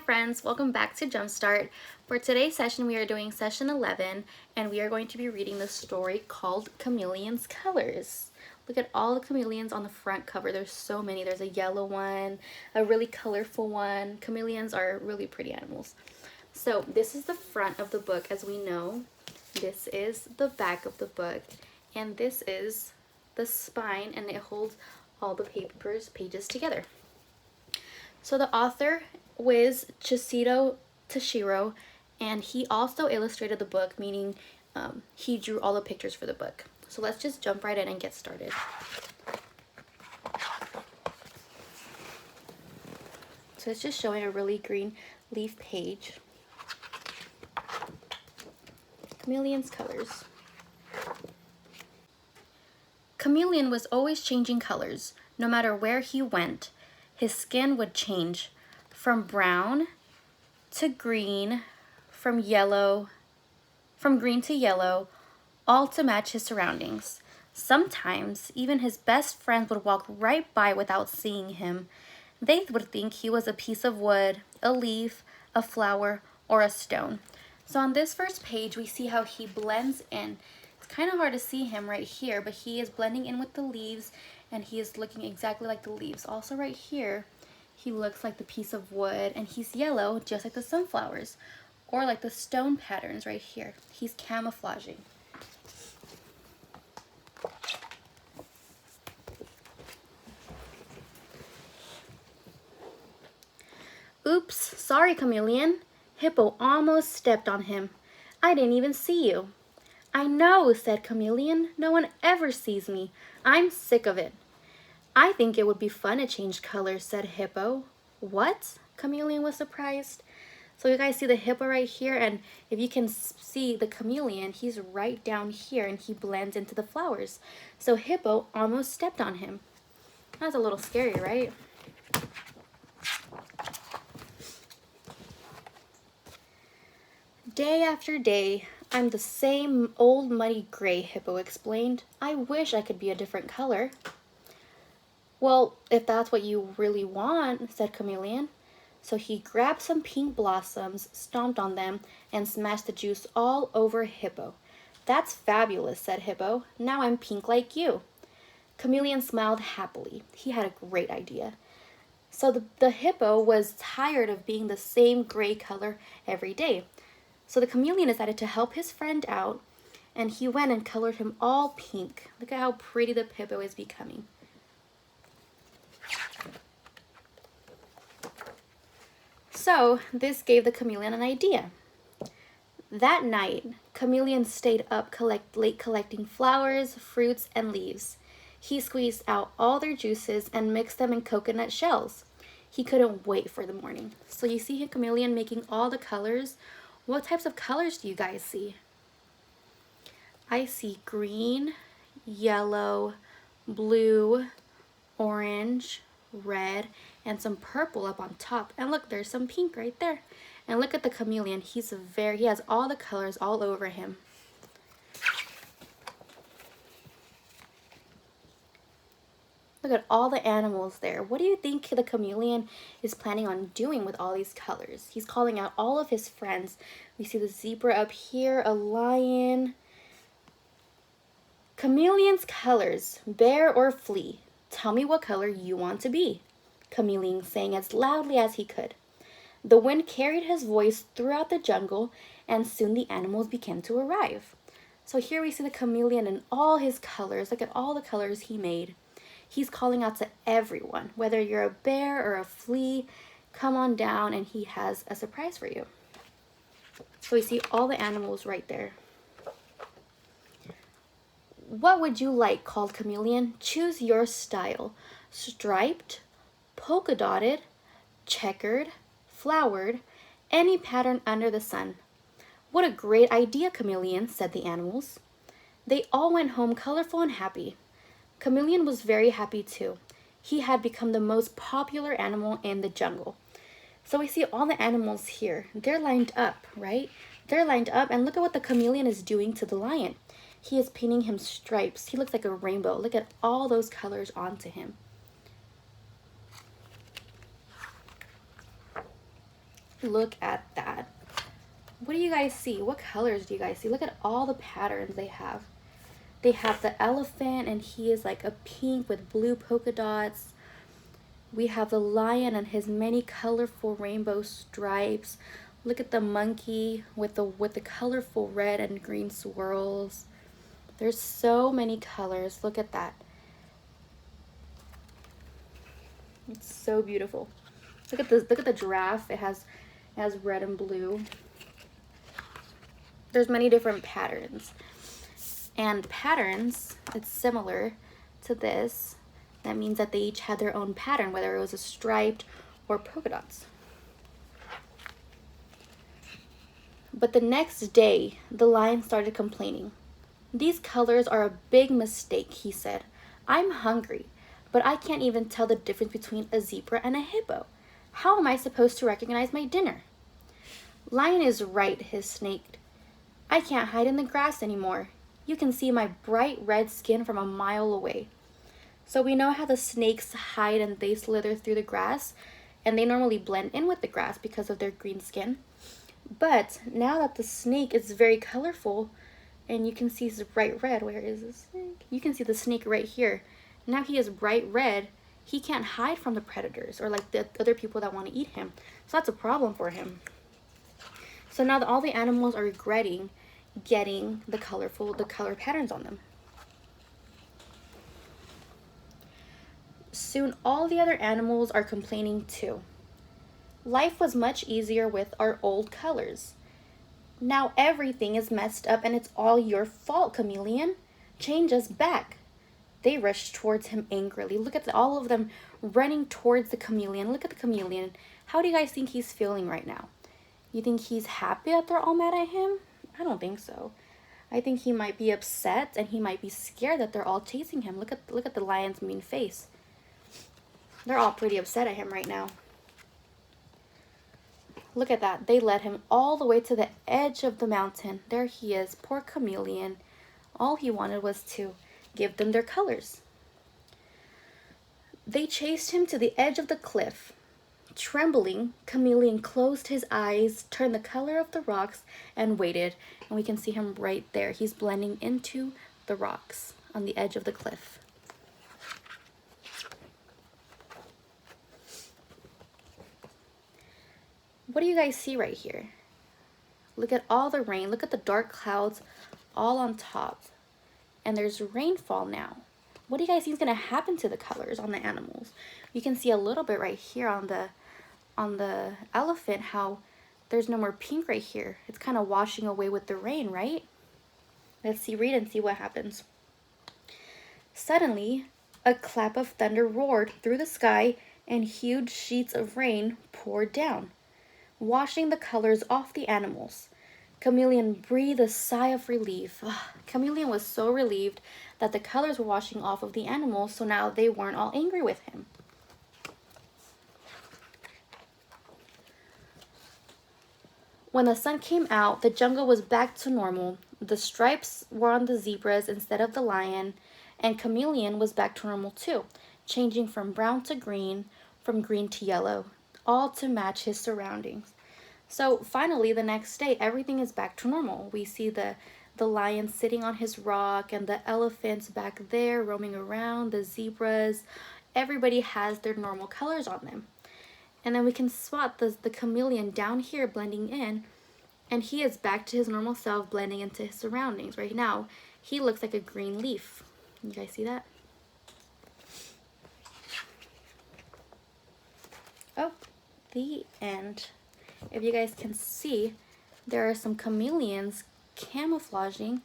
friends, welcome back to Jumpstart. For today's session, we are doing session 11, and we are going to be reading the story called Chameleons Colors. Look at all the chameleons on the front cover. There's so many. There's a yellow one, a really colorful one. Chameleons are really pretty animals. So this is the front of the book, as we know. This is the back of the book, and this is the spine, and it holds all the pages together. So the author was Tashiro, and he also illustrated the book, meaning he drew all the pictures for the book. So let's just jump right in and get started. So it's just showing a really green leaf page. Chameleon's colors. Chameleon was always changing colors, no matter where he went. His skin would change from brown to green, from green to yellow, all to match his surroundings. Sometimes even his best friends would walk right by without seeing him. They would think he was a piece of wood, a leaf, a flower, or a stone. So on this first page, we see how he blends in. It's kind of hard to see him right here, but he is blending in with the leaves, and he is looking exactly like the leaves. Also right here, he looks like the piece of wood, and he's yellow, just like the sunflowers, or like the stone patterns right here. He's camouflaging. Oops, sorry, Chameleon. Hippo almost stepped on him. I didn't even see you. I know, said Chameleon. No one ever sees me. I'm sick of it. I think it would be fun to change colors, said Hippo. What? Chameleon was surprised. So you guys see the hippo right here, and if you can see the chameleon, he's right down here, and he blends into the flowers. So Hippo almost stepped on him. That's a little scary, right? Day after day, I'm the same old muddy gray, Hippo explained. I wish I could be a different color. Well, if that's what you really want, said Chameleon. So he grabbed some pink blossoms, stomped on them, and smashed the juice all over Hippo. That's fabulous, said Hippo. Now I'm pink like you. Chameleon smiled happily. He had a great idea. So the hippo was tired of being the same gray color every day. So the chameleon decided to help his friend out, and he went and colored him all pink. Look at how pretty the hippo is becoming. So this gave the chameleon an idea. That night, Chameleon stayed up late collecting flowers, fruits, and leaves. He squeezed out all their juices and mixed them in coconut shells. He couldn't wait for the morning. So you see Chameleon making all the colors. What types of colors do you guys see? I see green, yellow, blue, orange, red, and some purple up on top. And look, there's some pink right there. And look at the chameleon. He has all the colors all over him. Look at all the animals there. What do you think the chameleon is planning on doing with all these colors? He's calling out all of his friends. We see the zebra up here, a lion. Chameleon's colors, bear or flea. Tell me what color you want to be. Chameleon sang as loudly as he could. The wind carried his voice throughout the jungle, and soon the animals began to arrive. So here we see the chameleon in all his colors. Look at all the colors he made. He's calling out to everyone, whether you're a bear or a flea, come on down, and he has a surprise for you. So we see all the animals right there. What would you like, called Chameleon? Choose your style. Striped, polka dotted, checkered, flowered, any pattern under the sun. What a great idea, Chameleon, said the animals. They all went home colorful and happy. Chameleon was very happy too. He had become the most popular animal in the jungle. So we see all the animals here. They're lined up, right? They're lined up, and look at what the chameleon is doing to the lion. He is painting him stripes. He looks like a rainbow. Look at all those colors onto him. Look at that. What do you guys see? What colors do you guys see? Look at all the patterns they have. They have the elephant, and he is like a pink with blue polka dots. We have the lion and his many colorful rainbow stripes. Look at the monkey with the colorful red and green swirls. There's so many colors. Look at that. It's so beautiful. Look at the giraffe. It has red and blue. There's many different patterns. And patterns, it's similar to this. That means that they each had their own pattern, whether it was a striped or polka dots. But the next day, the lion started complaining. "These colors are a big mistake," he said. "I'm hungry, but I can't even tell the difference between a zebra and a hippo. How am I supposed to recognize my dinner?" "Lion is right," his snake. "I can't hide in the grass anymore. You can see my bright red skin from a mile away." So we know how the snakes hide and they slither through the grass, and they normally blend in with the grass because of their green skin. But now that the snake is very colorful, and you can see his bright red, where is the snake? You can see the snake right here. Now he is bright red. He can't hide from the predators or like the other people that want to eat him. So that's a problem for him. So now that all the animals are regretting getting the color patterns on them. Soon all the other animals are complaining too. "Life was much easier with our old colors. Now everything is messed up and it's all your fault, Chameleon. Change us back." They rushed towards him angrily. Look at all of them running towards the chameleon. Look at the chameleon. How do you guys think he's feeling right now? You think he's happy that they're all mad at him? I don't think so. I think he might be upset, and he might be scared that they're all chasing him. Look at the lion's mean face. They're all pretty upset at him right now. Look at that. They led him all the way to the edge of the mountain. There he is, poor chameleon. All he wanted was to give them their colors. They chased him to the edge of the cliff. Trembling, Chameleon closed his eyes, turned the color of the rocks, and waited. And we can see him right there. He's blending into the rocks on the edge of the cliff. What do you guys see right here? Look at all the rain. Look at the dark clouds all on top. And there's rainfall now. What do you guys think is going to happen to the colors on the animals? You can see a little bit right here on the elephant, how there's no more pink right here. It's kind of washing away with the rain, right? Let's read and see what happens. Suddenly, a clap of thunder roared through the sky, and huge sheets of rain poured down, washing the colors off the animals. Chameleon breathed a sigh of relief. Chameleon was so relieved that the colors were washing off of the animals, so now they weren't all angry with him. When the sun came out, the jungle was back to normal. The stripes were on the zebras instead of the lion, and Chameleon was back to normal too, changing from brown to green, from green to yellow, all to match his surroundings. So finally, the next day, everything is back to normal. We see the lion sitting on his rock, and the elephants back there roaming around, the zebras. Everybody has their normal colors on them. And then we can spot the chameleon down here blending in, and he is back to his normal self, blending into his surroundings. Right now, he looks like a green leaf. You guys see that? Oh, the end. If you guys can see, there are some chameleons camouflaging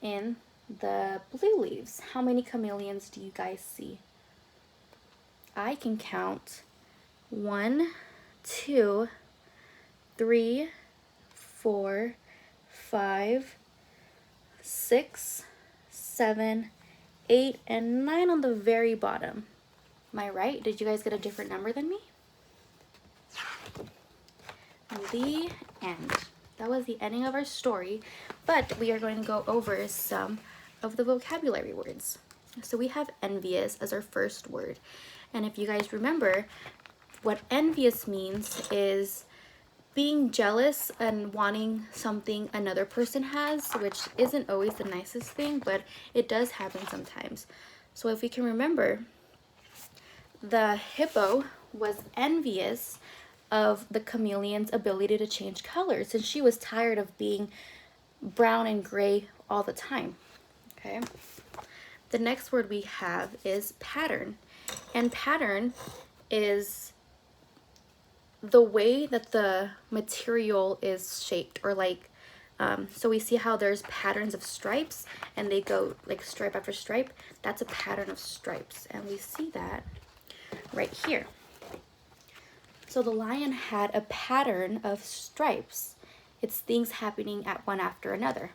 in the blue leaves. How many chameleons do you guys see? I can count 1, 2, 3, 4, 5, 6, 7, 8, and 9 on the very bottom. Am I right? Did you guys get a different number than me? The end. That was the ending of our story, but we are going to go over some of the vocabulary words. So we have envious as our first word, and if you guys remember, what envious means is being jealous and wanting something another person has, which isn't always the nicest thing, but it does happen sometimes. So if we can remember, the hippo was envious of the chameleon's ability to change colors, and she was tired of being brown and gray all the time. Okay. The next word we have is pattern, and pattern is the way that the material is shaped, or like, so we see how there's patterns of stripes and they go like stripe after stripe. That's a pattern of stripes, and we see that right here. So the lion had a pattern of stripes. It's things happening at one after another.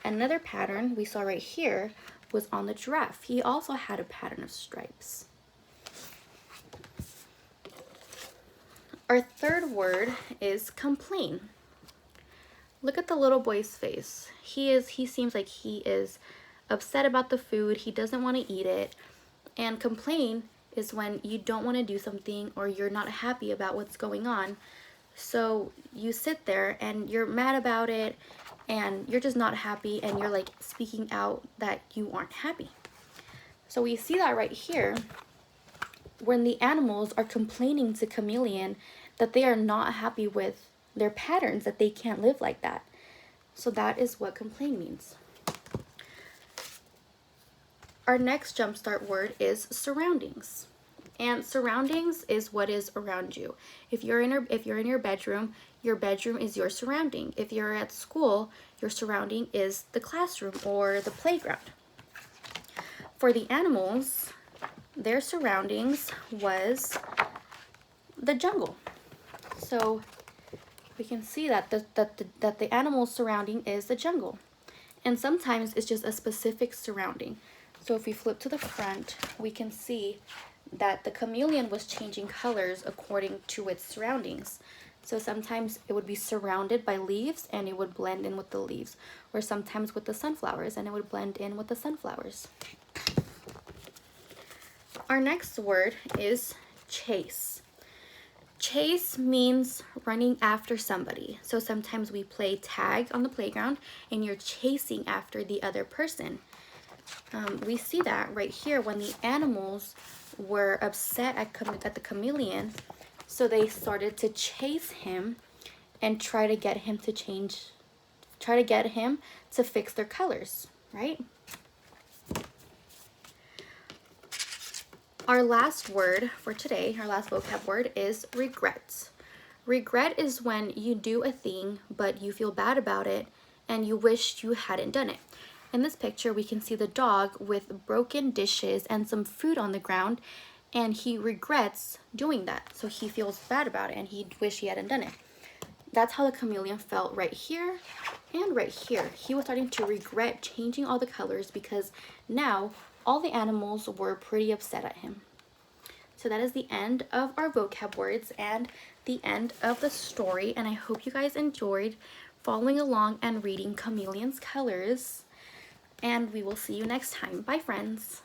Another pattern we saw right here was on the giraffe. He also had a pattern of stripes. Our third word is complain. Look at the little boy's face. He seems like he is upset about the food. He doesn't want to eat it. And complain is when you don't want to do something or you're not happy about what's going on. So you sit there and you're mad about it and you're just not happy, and you're like speaking out that you aren't happy. So we see that right here when the animals are complaining to Chameleon that they are not happy with their patterns, that they can't live like that. So that is what complain means. Our next jumpstart word is surroundings. And surroundings is what is around you. If you're in your bedroom is your surrounding. If you're at school, your surrounding is the classroom or the playground. For the animals, their surroundings was the jungle. So we can see that the animal's surrounding is the jungle. And sometimes it's just a specific surrounding. So if we flip to the front, we can see that the chameleon was changing colors according to its surroundings. So sometimes it would be surrounded by leaves and it would blend in with the leaves, or sometimes with the sunflowers and it would blend in with the sunflowers. Our next word is chase. Chase means running after somebody. So sometimes we play tag on the playground and you're chasing after the other person. We see that right here when the animals were upset at the chameleon, so they started to chase him and try to get him to fix their colors, right? Our last word for today, our last vocab word is regret. Regret is when you do a thing, but you feel bad about it and you wish you hadn't done it. In this picture, we can see the dog with broken dishes and some food on the ground, and he regrets doing that. So he feels bad about it and he wished he hadn't done it. That's how the chameleon felt right here and right here. He was starting to regret changing all the colors because now all the animals were pretty upset at him. So that is the end of our vocab words and the end of the story. And I hope you guys enjoyed following along and reading Chameleon's colors. And we will see you next time. Bye, friends.